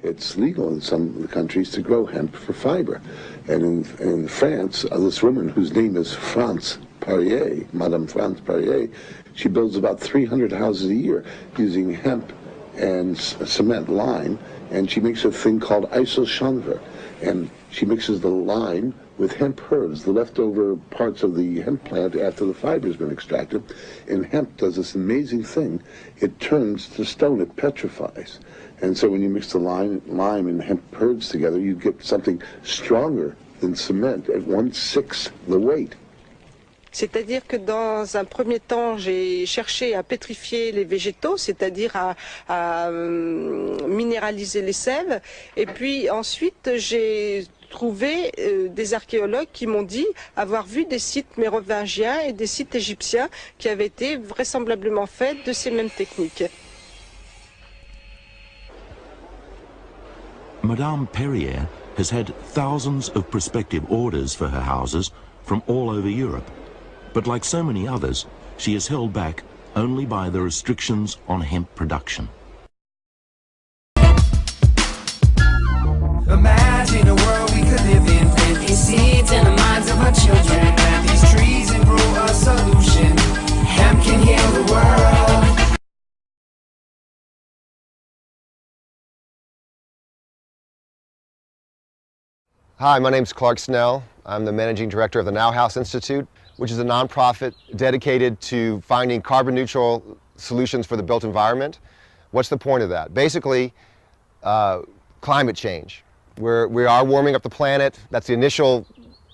It's legal in some countries to grow hemp for fiber. And in France, this woman whose name is France Perrier, Madame France Perrier, she builds about 300 houses a year using hemp and cement lime, and she makes a thing called isocyanver. And she mixes the lime with hemp herbs, the leftover parts of the hemp plant after the fiber's been extracted. And hemp does this amazing thing. It turns to stone, it petrifies. And so when you mix the lime and hemp herbs together, you get something stronger than cement at 1/6 the weight. C'est-à-dire que dans un premier temps, j'ai cherché à pétrifier les végétaux, c'est-à-dire à minéraliser les sèves. Et puis ensuite, j'ai trouvé des archéologues qui m'ont dit avoir vu des sites mérovingiens et des sites égyptiens qui avaient été vraisemblablement faits de ces mêmes techniques. Madame Perrier has had thousands of prospective orders for her houses from all over Europe. But like so many others, she is held back only by the restrictions on hemp production. Imagine a world we could live in, plant these seeds in the minds of our children, plant these trees and grow a solution. Hemp can heal the world. Hi, my name's Clark Snell. I'm the managing director of the Now House Institute, which is a nonprofit dedicated to finding carbon neutral solutions for the built environment. What's the point of that? Basically, climate change. We are warming up the planet. That's the initial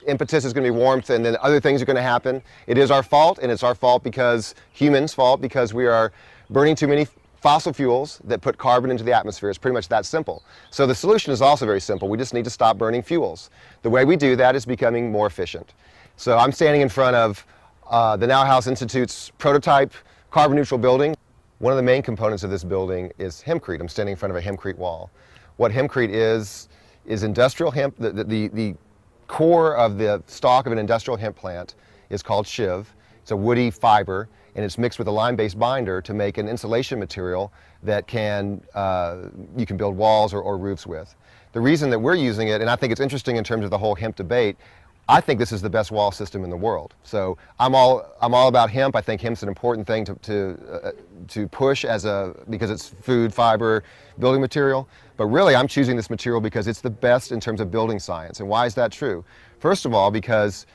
impetus, is going to be warmth, and then other things are going to happen. It is our fault, and it's our fault because humans' fault, because we are burning too many fossil fuels that put carbon into the atmosphere. It's pretty much that simple. So the solution is also very simple. We just need to stop burning fuels. The way we do that is becoming more efficient. So I'm standing in front of the Now House Institute's prototype carbon neutral building. One of the main components of this building is HempCrete. I'm standing in front of a HempCrete wall. What HempCrete is industrial hemp. The core of the stalk of an industrial hemp plant is called shiv. It's a woody fiber, and it's mixed with a lime-based binder to make an insulation material that you can build walls or roofs with. The reason that we're using it, and I think it's interesting in terms of the whole hemp debate, I think this is the best wall system in the world. So I'm all about hemp. I think hemp's an important thing to push because it's food, fiber, building material. But really, I'm choosing this material because it's the best in terms of building science. And why is that true? First of all, because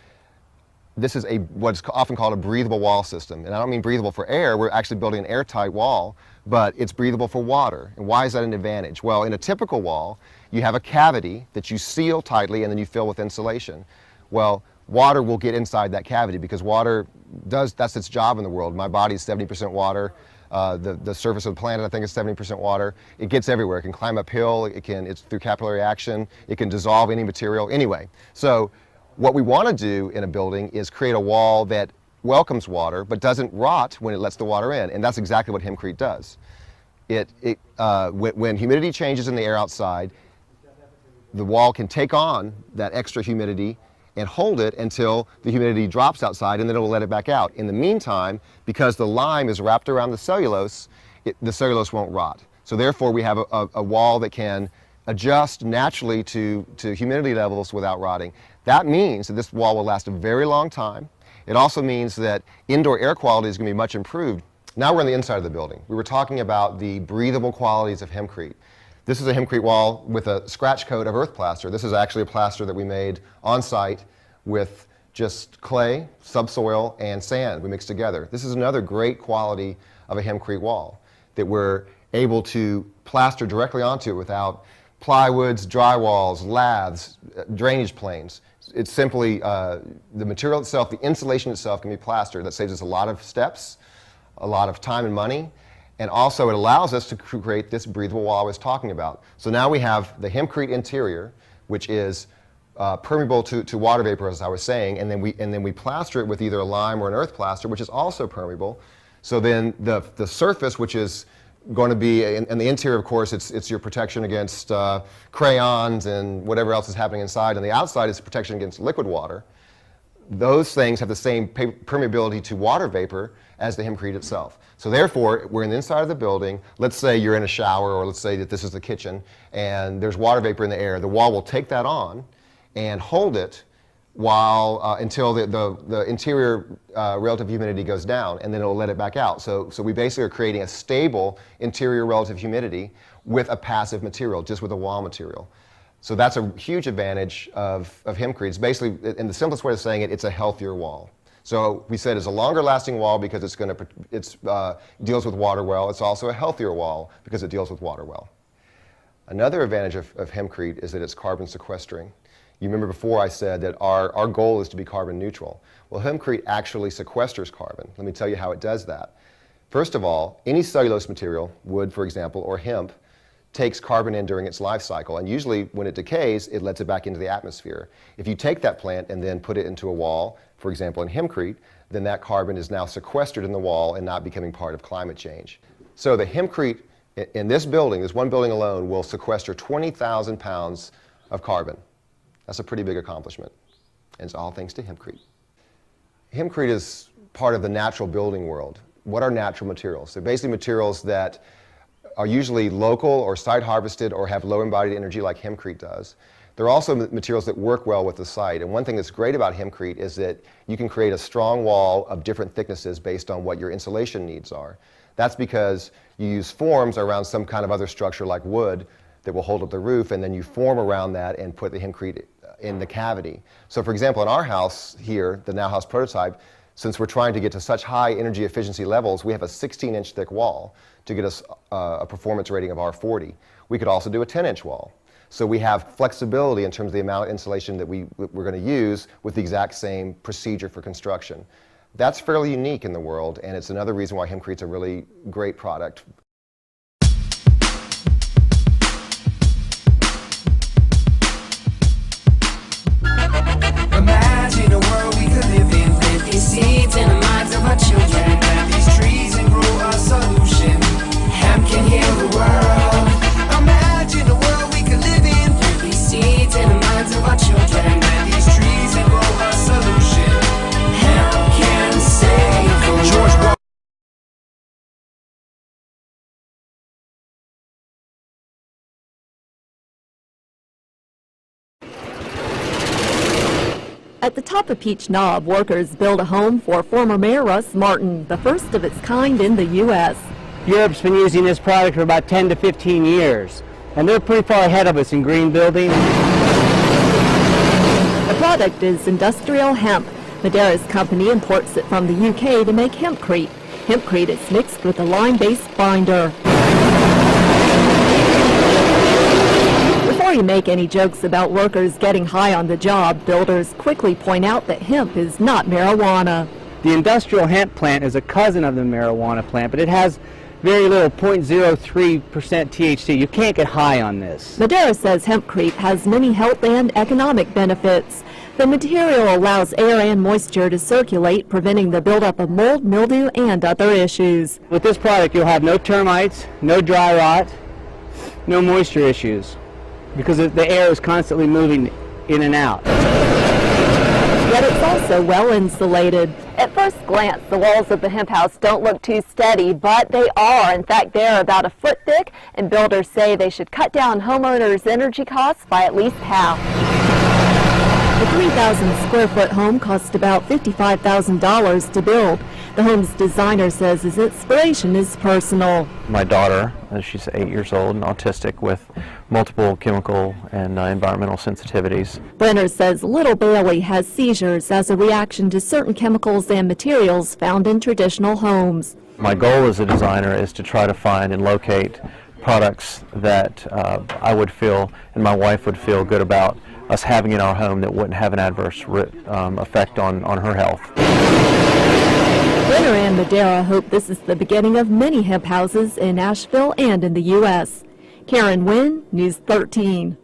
this is what's often called a breathable wall system. And I don't mean breathable for air. We're actually building an airtight wall, but it's breathable for water. And why is that an advantage? Well, in a typical wall, you have a cavity that you seal tightly and then you fill with insulation. Well, water will get inside that cavity because water that's its job in the world. My body is 70% water. The surface of the planet, I think, is 70% water. It gets everywhere. It can climb uphill. It's through capillary action. It can dissolve any material. Anyway, so what we want to do in a building is create a wall that welcomes water but doesn't rot when it lets the water in, and that's exactly what HempCrete does. When humidity changes in the air outside, the wall can take on that extra humidity and hold it until the humidity drops outside, and then it'll let it back out. In the meantime, because the lime is wrapped around the cellulose won't rot. So therefore we have a wall that can adjust naturally to humidity levels without rotting. That means that this wall will last a very long time. It also means that indoor air quality is going to be much improved. Now we're on the inside of the building. We were talking about the breathable qualities of HempCrete. This is a HempCrete wall with a scratch coat of earth plaster. This is actually a plaster that we made on site with just clay, subsoil, and sand we mixed together. This is another great quality of a HempCrete wall, that we're able to plaster directly onto it without plywoods, drywalls, laths, drainage planes. It's simply the material itself, the insulation itself can be plastered. That saves us a lot of steps, a lot of time and money, and also it allows us to create this breathable wall I was talking about. So now we have the HempCrete interior, which is permeable to water vapor, as I was saying, and then we plaster it with either a lime or an earth plaster, which is also permeable. So then the surface, which is going to be, in the interior, of course, it's your protection against crayons and whatever else is happening inside, and the outside is protection against liquid water. those things have the same permeability to water vapor as the HempCrete itself. So therefore, we're in the inside of the building. Let's say you're in a shower, or let's say that this is the kitchen, and there's water vapor in the air. The wall will take that on and hold it while until the interior relative humidity goes down, and then it'll let it back out. So we basically are creating a stable interior relative humidity with a passive material, just with a wall material. So that's a huge advantage of HempCrete. It's basically, in the simplest way of saying it, it's a healthier wall. So we said it's a longer lasting wall because it deals with water well. It's also a healthier wall because it deals with water well. Another advantage of HempCrete is that it's carbon sequestering. You remember before I said that our goal is to be carbon neutral. Well, HempCrete actually sequesters carbon. Let me tell you how it does that. First of all, any cellulose material, wood for example, or hemp, takes carbon in during its life cycle, and usually when it decays, it lets it back into the atmosphere. If you take that plant and then put it into a wall, for example in HempCrete, then that carbon is now sequestered in the wall and not becoming part of climate change. So the HempCrete in this building, this one building alone, will sequester 20,000 pounds of carbon. That's a pretty big accomplishment, and it's all thanks to HempCrete. HempCrete is part of the natural building world. What are natural materials? They're basically materials that are usually local or site harvested or have low embodied energy like HempCrete does. They're also materials that work well with the site. And one thing that's great about HempCrete is that you can create a strong wall of different thicknesses based on what your insulation needs are. That's because you use forms around some kind of other structure like wood that will hold up the roof, and then you form around that and put the HempCrete in the cavity. So for example, in our house here, the Now House prototype, since we're trying to get to such high energy efficiency levels, we have a 16-inch thick wall to get us a performance rating of R40. We could also do a 10-inch wall. So we have flexibility in terms of the amount of insulation that we're going to use with the exact same procedure for construction. That's fairly unique in the world, and it's another reason why HempCrete's a really great product. Imagine a world we could live in. Plant these seeds in the minds of our children. Plant these trees and grow a solution. Hemp can heal the world. Imagine a world we could live in. Plant these seeds in the minds of our children. Plant these trees and grow a solution. Hemp can save the world. At the top of Peach Knob, workers build a home for former Mayor Russ Martin, the first of its kind in the U.S. Europe's been using this product for about 10 to 15 years, and they're pretty far ahead of us in green building. The product is industrial hemp. Madeira's company imports it from the UK to make HempCrete. HempCrete is mixed with a lime-based binder. Before you make any jokes about workers getting high on the job, builders quickly point out that hemp is not marijuana. The industrial hemp plant is a cousin of the marijuana plant, but it has very little, 0.03% THC. You can't get high on this. Madeira says HempCrete has many health and economic benefits. The material allows air and moisture to circulate, preventing the buildup of mold, mildew, and other issues. With this product, you'll have no termites, no dry rot, no moisture issues, because the air is constantly moving in and out. Yet it's also well insulated. At first glance, the walls of the hemp house don't look too steady, but they are. In fact, they're about a foot thick, and builders say they should cut down homeowners' energy costs by at least half. The 3,000 square foot home cost about $55,000 to build. The home's designer says his inspiration is personal. My daughter, she's 8 years old and autistic with multiple chemical and environmental sensitivities. Brenner says little Bailey has seizures as a reaction to certain chemicals and materials found in traditional homes. My goal as a designer is to try to find and locate products that I would feel and my wife would feel good about us having in our home that wouldn't have an adverse effect on her health. Brenner and Madeira hope this is the beginning of many hemp houses in Asheville and in the U.S. Karen Wynn, News 13.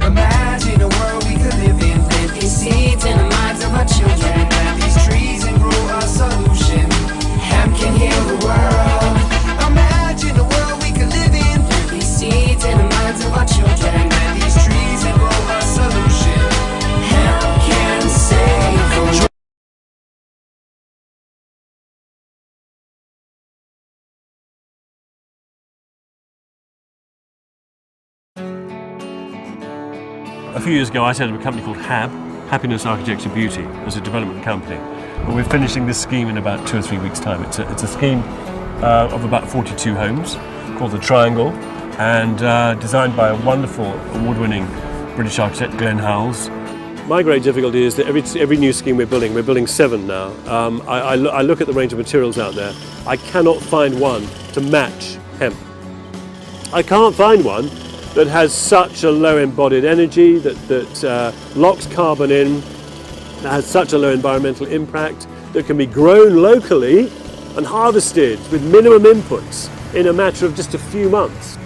Imagine a world we could live in. Plant these seeds in the minds of our children. Plant these trees and grow a solution. Hemp can heal the world. Imagine a world we could live in. A few years ago I set up a company called HAB, Happiness, Architecture, Beauty, as a development company. And we're finishing this scheme in about 2 or 3 weeks' time. It's a scheme of about 42 homes called the Triangle, and designed by a wonderful award-winning British architect, Glenn Howells. My great difficulty is that every new scheme we're building 7 now. I look at the range of materials out there. I cannot find one to match hemp. I can't find one that has such a low embodied energy, that locks carbon in, that has such a low environmental impact, that can be grown locally and harvested with minimum inputs in a matter of just a few months.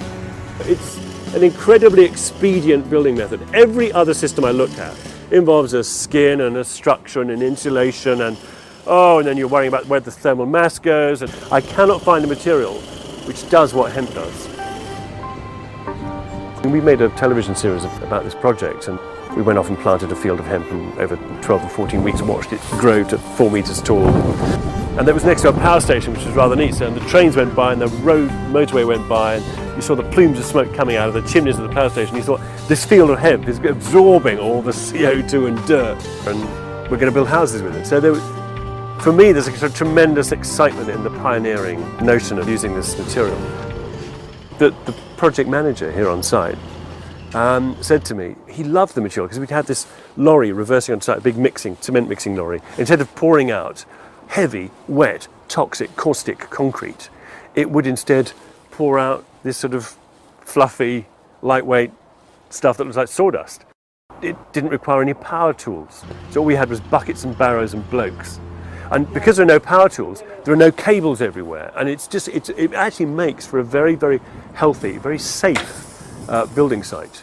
It's an incredibly expedient building method. Every other system I look at involves a skin and a structure and an insulation, and then you're worrying about where the thermal mass goes, and I cannot find a material which does what hemp does. We made a television series about this project, and we went off and planted a field of hemp, and over 12 or 14 weeks watched it grow to 4 meters tall. And that was next to a power station, which was rather neat. So, and the trains went by and the motorway went by, and you saw the plumes of smoke coming out of the chimneys of the power station. You thought, this field of hemp is absorbing all the CO2 and dirt, and we're going to build houses with it. So for me, there's a sort of tremendous excitement in the pioneering notion of using this material. The project manager here on site said to me, he loved the material because we'd had this lorry reversing on site, a big cement mixing lorry. Instead of pouring out heavy, wet, toxic, caustic concrete, it would instead pour out this sort of fluffy, lightweight stuff that looks like sawdust. It didn't require any power tools. So all we had was buckets and barrows and blokes. And because there are no power tools, there are no cables everywhere. And it actually makes for a very, very healthy, very safe building site,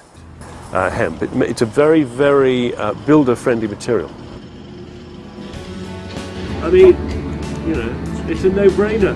hemp. It's a very, very builder-friendly material. I mean, it's a no-brainer.